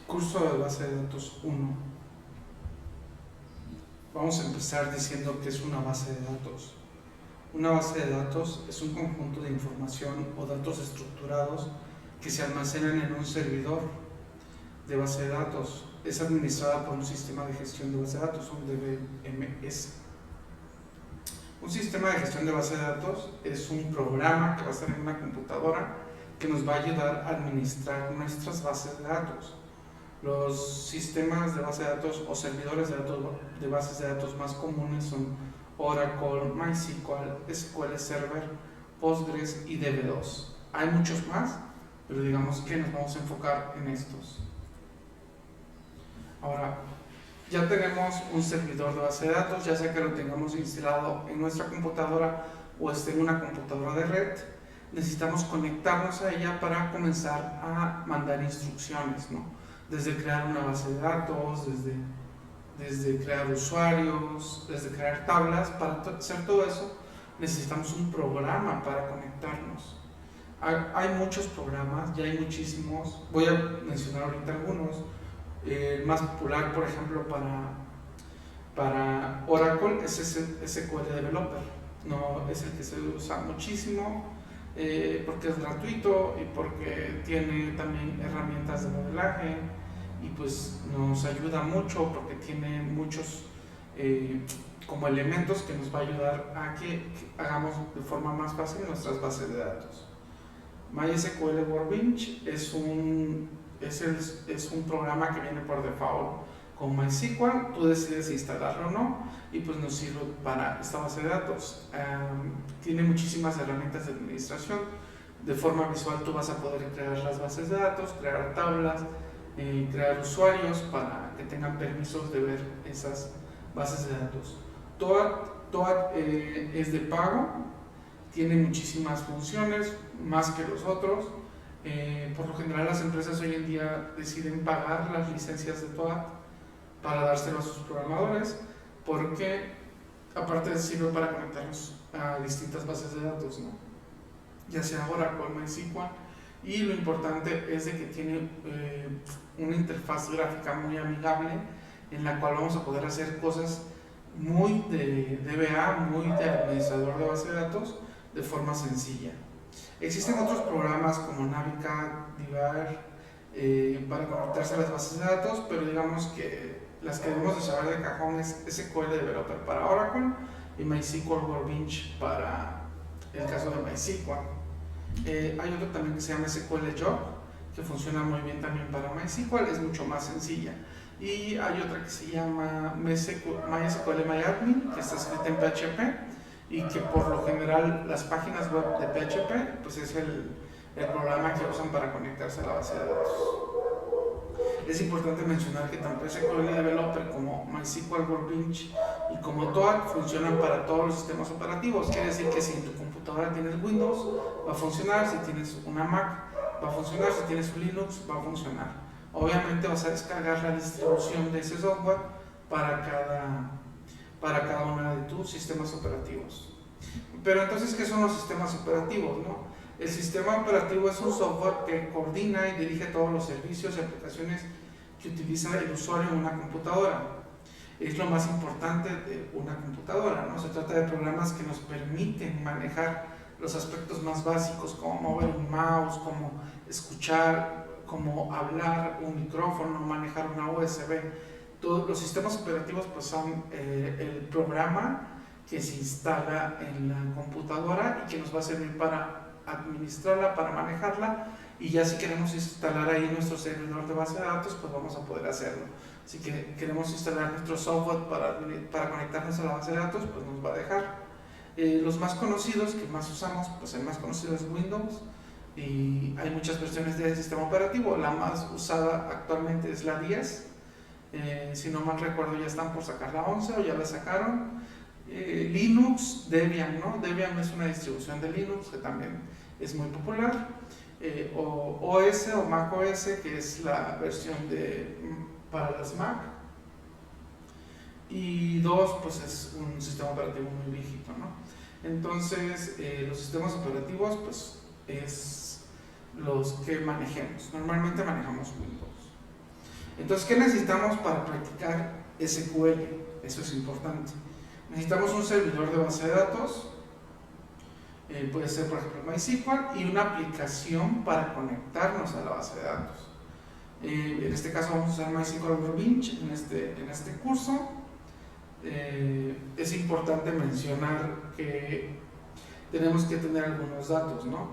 Curso de base de datos 1. Vamos a empezar diciendo que es una base de datos. Una base de datos es un conjunto de información o datos estructurados que se almacenan en un servidor de base de datos. Es administrada por un sistema de gestión de base de datos, un DBMS. Un sistema de gestión de base de datos es un programa que va a estar en una computadora que nos va a ayudar a administrar nuestras bases de datos. Los sistemas de base de datos o servidores de datos de bases de datos más comunes son Oracle, MySQL, SQL Server, Postgres y DB2. Hay muchos más, pero digamos que nos vamos a enfocar en estos. Ahora, ya tenemos un servidor de base de datos, ya sea que lo tengamos instalado en nuestra computadora o esté en una computadora de red. Necesitamos conectarnos a ella para comenzar a mandar instrucciones, ¿no? Desde crear una base de datos, desde crear usuarios, desde crear tablas. Para hacer todo eso necesitamos un programa para conectarnos. Hay muchos programas, ya hay muchísimos. Voy a mencionar ahorita algunos. El más popular, por ejemplo, para Oracle es SQL Developer. No es el que se usa muchísimo porque es gratuito y porque tiene también herramientas de modelaje y pues nos ayuda mucho porque tiene muchos como elementos que nos va a ayudar a que hagamos de forma más fácil nuestras bases de datos. MySQL Workbench es un programa que viene por default con MySQL. Tú decides instalarlo o no y pues nos sirve para esta base de datos. Tiene muchísimas herramientas de administración. De forma visual tú vas a poder crear las bases de datos, crear tablas, crear usuarios para que tengan permisos de ver esas bases de datos. Toad es de pago, tiene muchísimas funciones, más que los otros. Por lo general las empresas hoy en día deciden pagar las licencias de Toad para dárselo a sus programadores, porque aparte sirve para conectarnos a distintas bases de datos, ¿no? Ya sea Oracle, MySQL, y lo importante es de que tiene una interfaz gráfica muy amigable en la cual vamos a poder hacer cosas muy de DBA, muy de administrador de base de datos de forma sencilla. Existen otros programas como Navicat, Divar, para conectarse a las bases de datos, pero digamos que las que debemos de saber de cajón es SQL Developer para Oracle y MySQL Workbench para el caso de MySQL. Hay otro también que se llama SQL Job, que funciona muy bien también para MySQL, es mucho más sencilla. Y hay otra que se llama MySQL MyAdmin, que está escrita en PHP y que por lo general las páginas web de PHP pues es el programa que usan para conectarse a la base de datos. Es importante mencionar que tanto SQL Developer como MySQL Workbench y como Toad funcionan para todos los sistemas operativos. Quiere decir que si en tu computadora tienes Windows, va a funcionar; si tienes una Mac, va a funcionar; si tienes un Linux, va a funcionar. Obviamente vas a descargar la distribución de ese software para cada uno de tus sistemas operativos. Pero entonces, ¿qué son los sistemas operativos, no? El sistema operativo es un software que coordina y dirige todos los servicios y aplicaciones que utiliza el usuario en una computadora. Es lo más importante de una computadora, ¿no? Se trata de programas que nos permiten manejar los aspectos más básicos, como mover un mouse, como escuchar, como hablar un micrófono, manejar una USB. Todos los sistemas operativos pues son el programa que se instala en la computadora y que nos va a servir para administrarla, para manejarla, y ya si queremos instalar ahí nuestro servidor de base de datos pues vamos a poder hacerlo. Si queremos instalar nuestro software para conectarnos a la base de datos pues nos va a dejar. Los más conocidos que más usamos, pues el más conocido es Windows, y hay muchas versiones del sistema operativo. La más usada actualmente es la 10. Si no mal recuerdo ya están por sacar la 11 o ya la sacaron. Linux, Debian, ¿no? Debian es una distribución de Linux que también es muy popular. O OS o Mac OS, que es la versión para las Mac. Y 2 pues es un sistema operativo muy viejito, ¿no? Entonces los sistemas operativos pues los que manejemos. Normalmente manejamos Windows. Entonces, ¿qué necesitamos para practicar SQL? Eso es importante. Necesitamos un servidor de base de datos, puede ser por ejemplo MySQL, y una aplicación para conectarnos a la base de datos. En este caso vamos a usar MySQL Workbench en este curso. Es importante mencionar que tenemos que tener algunos datos, ¿no?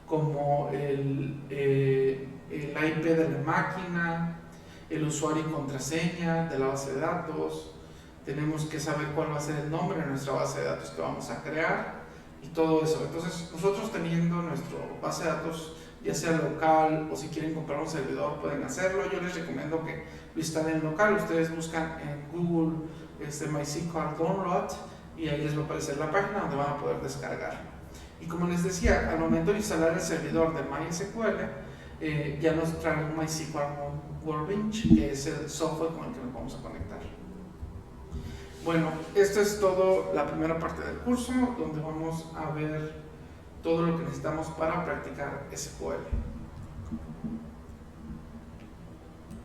Como el IP de la máquina, el usuario y contraseña de la base de datos. Tenemos que saber cuál va a ser el nombre de nuestra base de datos que vamos a crear y todo eso. Entonces, nosotros teniendo nuestra base de datos, ya sea local o si quieren comprar un servidor, pueden hacerlo. Yo les recomiendo que lo instalen local. Ustedes buscan en Google MySQL Download y ahí les va a aparecer la página donde van a poder descargar. Y como les decía, al momento de instalar el servidor de MySQL, ya nos trae un MySQL Workbench, que es el software con el que nos vamos a conectar. Bueno, esto es todo la primera parte del curso, donde vamos a ver todo lo que necesitamos para practicar SQL.